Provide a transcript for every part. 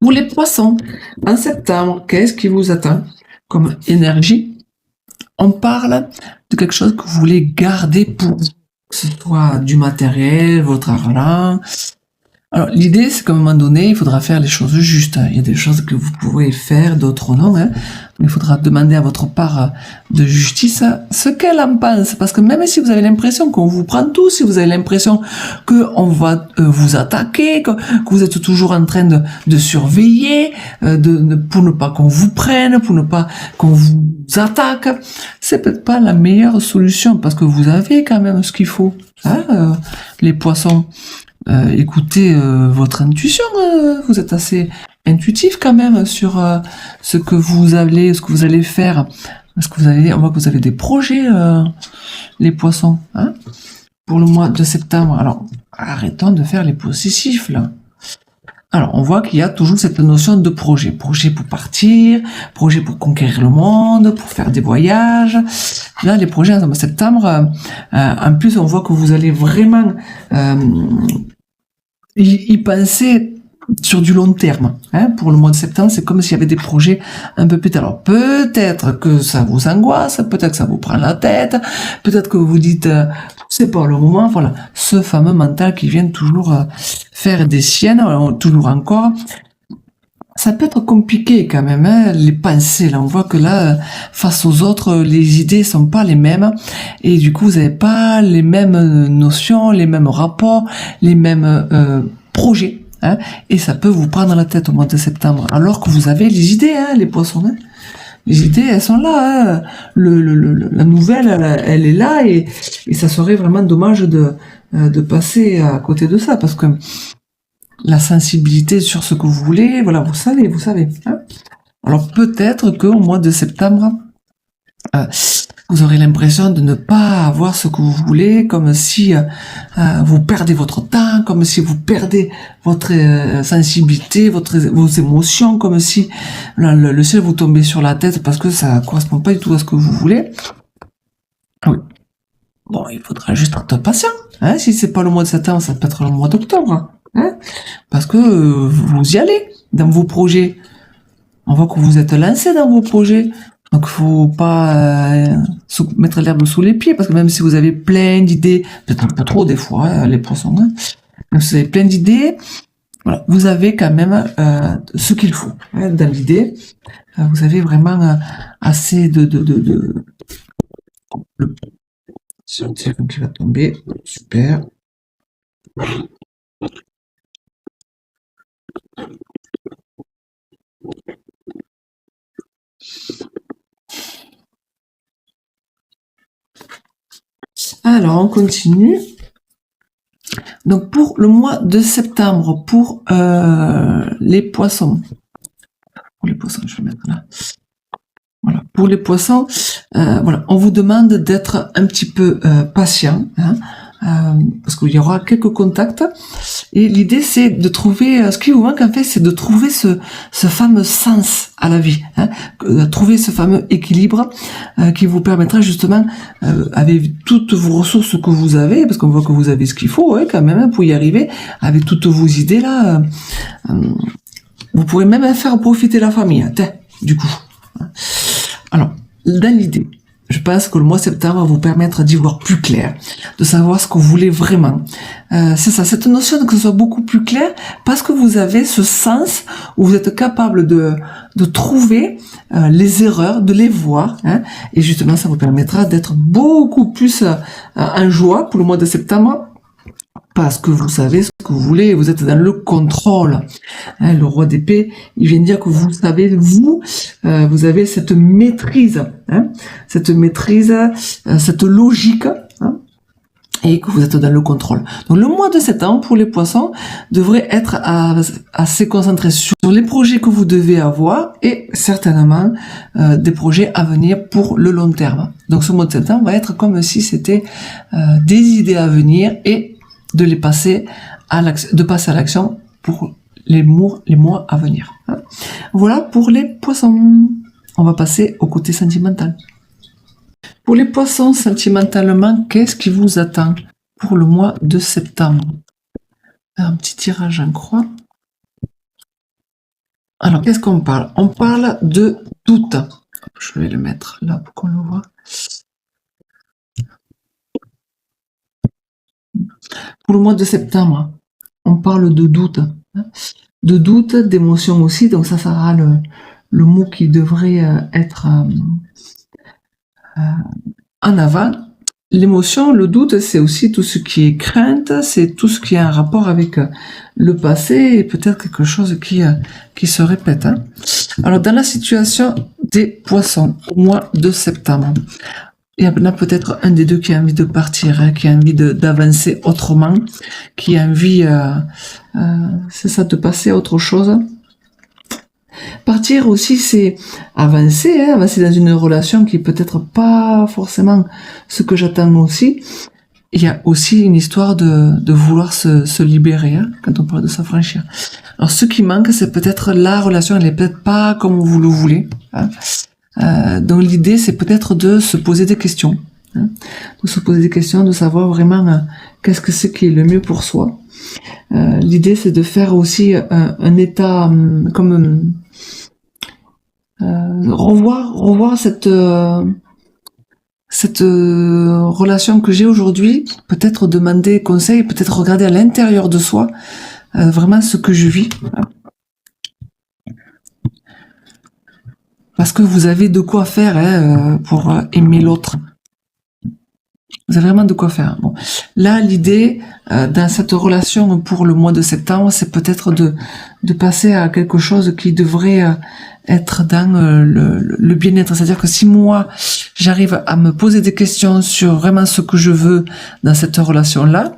Pour les poissons, en septembre, qu'est-ce qui vous attend comme énergie? On parle de quelque chose que vous voulez garder pour vous, que ce soit du matériel, votre argent. Alors, l'idée, c'est qu'à un moment donné, il faudra faire les choses justes. Il y a des choses que vous pouvez faire, d'autres non. Il faudra demander à votre part de justice ce qu'elle en pense. Parce que même si vous avez l'impression qu'on vous prend tout, si vous avez l'impression qu'on va vous attaquer, que vous êtes toujours en train de surveiller, pour ne pas qu'on vous prenne, pour ne pas qu'on vous attaque, c'est peut-être pas la meilleure solution. Parce que vous avez quand même ce qu'il faut. Les poissons. Écoutez votre intuition, vous êtes assez intuitif quand même sur ce que vous allez faire, parce que on voit que vous avez des projets, les poissons, pour le mois de septembre. Alors, arrêtons de faire les possessifs là. Alors, on voit qu'il y a toujours cette notion de projet. Projet pour partir, projet pour conquérir le monde, pour faire des voyages. Là, les projets en septembre, en plus, on voit que vous allez vraiment y penser sur du long terme. Pour le mois de septembre, c'est comme s'il y avait des projets un peu plus tard. Alors, peut-être que ça vous angoisse, peut-être que ça vous prend la tête, peut-être que vous vous dites, c'est pas le moment. Voilà, ce fameux mental qui vient toujours faire des siennes, toujours encore. Ça peut être compliqué quand même, les pensées. Là, on voit que là, face aux autres, les idées sont pas les mêmes, et du coup, vous n'avez pas les mêmes notions, les mêmes rapports, les mêmes projets. Et ça peut vous prendre la tête au mois de septembre, alors que vous avez les idées, les poissons. Les idées, elles sont là. La nouvelle, elle est là, et ça serait vraiment dommage de passer à côté de ça, parce que la sensibilité sur ce que vous voulez, voilà, vous savez. Alors peut-être qu'au mois de septembre, vous aurez l'impression de ne pas avoir ce que vous voulez, comme si vous perdez votre temps, comme si vous perdez votre sensibilité, vos émotions, comme si le ciel vous tombait sur la tête parce que ça correspond pas du tout à ce que vous voulez. Oui. Bon, il faudra juste être patient. Si c'est pas le mois de septembre, ça peut être le mois d'octobre. Parce que vous y allez dans vos projets. On voit que vous êtes lancé dans vos projets. Donc, faut pas mettre l'herbe sous les pieds, parce que même si vous avez plein d'idées, peut-être un peu trop des fois, les poissons, même si vous avez plein d'idées, voilà, vous avez quand même ce qu'il faut. Dans l'idée, vous avez vraiment assez de... C'est un téléphone qui va tomber. Super. Alors, on continue. Donc, pour le mois de septembre, pour les poissons. Pour les poissons, je vais mettre là. Voilà. Pour les poissons, voilà, on vous demande d'être un petit peu patient, parce qu'il y aura quelques contacts. Et l'idée, c'est de trouver, ce qui vous manque en fait, c'est de trouver ce fameux sens à la vie, trouver ce fameux équilibre qui vous permettra justement, avec toutes vos ressources que vous avez, parce qu'on voit que vous avez ce qu'il faut, quand même, pour y arriver, avec toutes vos idées là, vous pourrez même faire profiter la famille, du coup. Alors, dans l'idée, je pense que le mois de septembre va vous permettre d'y voir plus clair, de savoir ce que vous voulez vraiment. C'est ça, cette notion de que ce soit beaucoup plus clair, parce que vous avez ce sens où vous êtes capable de trouver les erreurs, de les voir, et justement ça vous permettra d'être beaucoup plus en joie pour le mois de septembre, parce que vous savez ce que vous voulez, vous êtes dans le contrôle. Le roi d'épée, il vient dire que vous savez, vous avez cette maîtrise, cette logique, et que vous êtes dans le contrôle. Donc le mois de septembre, pour les poissons, devrait être assez concentré sur les projets que vous devez avoir, et certainement des projets à venir pour le long terme. Donc ce mois de septembre va être comme si c'était des idées à venir, et de les passer à l'action pour les mois à venir. Voilà pour les poissons. On va passer au côté sentimental. Pour les poissons, sentimentalement, qu'est-ce qui vous attend pour le mois de septembre? Un petit tirage en croix. Alors, qu'est-ce qu'on parle? On parle de doute. Je vais le mettre là pour qu'on le voit. Pour le mois de septembre, on parle de doute. De doute, d'émotion aussi, donc ça sera le mot qui devrait être en avant. L'émotion, le doute, c'est aussi tout ce qui est crainte, c'est tout ce qui a un rapport avec le passé et peut-être quelque chose qui se répète. Hein. Alors, dans la situation des poissons, au mois de septembre, il y en a peut-être un des deux qui a envie de partir, hein, qui a envie d'avancer autrement, qui a envie, c'est ça, de passer à autre chose. Partir aussi, c'est avancer, hein, avancer dans une relation qui est peut-être pas forcément ce que j'attends aussi. Il y a aussi une histoire de vouloir se libérer, hein, quand on parle de s'affranchir. Alors, ce qui manque, c'est peut-être la relation, elle est peut-être pas comme vous le voulez. Hein. Donc, l'idée, c'est peut-être de se poser des questions. Hein, de se poser des questions, de savoir vraiment qu'est-ce que c'est qui est le mieux pour soi. L'idée, c'est de faire aussi un état comme revoir cette relation que j'ai aujourd'hui, peut-être demander conseil, peut-être regarder à l'intérieur de soi vraiment ce que je vis. Parce que vous avez de quoi faire hein, pour aimer l'autre. Vous avez vraiment de quoi faire. Bon. Là, l'idée, dans cette relation pour le mois de septembre, c'est peut-être de passer à quelque chose qui devrait être dans le bien-être. C'est-à-dire que si moi, j'arrive à me poser des questions sur vraiment ce que je veux dans cette relation-là,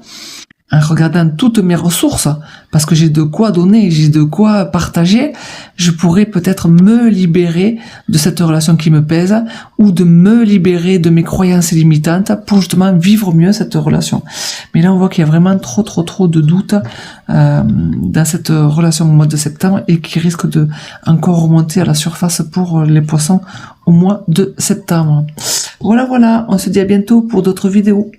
en regardant toutes mes ressources, parce que j'ai de quoi donner, j'ai de quoi partager, je pourrais peut-être me libérer de cette relation qui me pèse, ou de me libérer de mes croyances limitantes pour justement vivre mieux cette relation. Mais là, on voit qu'il y a vraiment trop de doutes dans cette relation au mois de septembre et qui risque de encore remonter à la surface pour les poissons au mois de septembre. Voilà, on se dit à bientôt pour d'autres vidéos.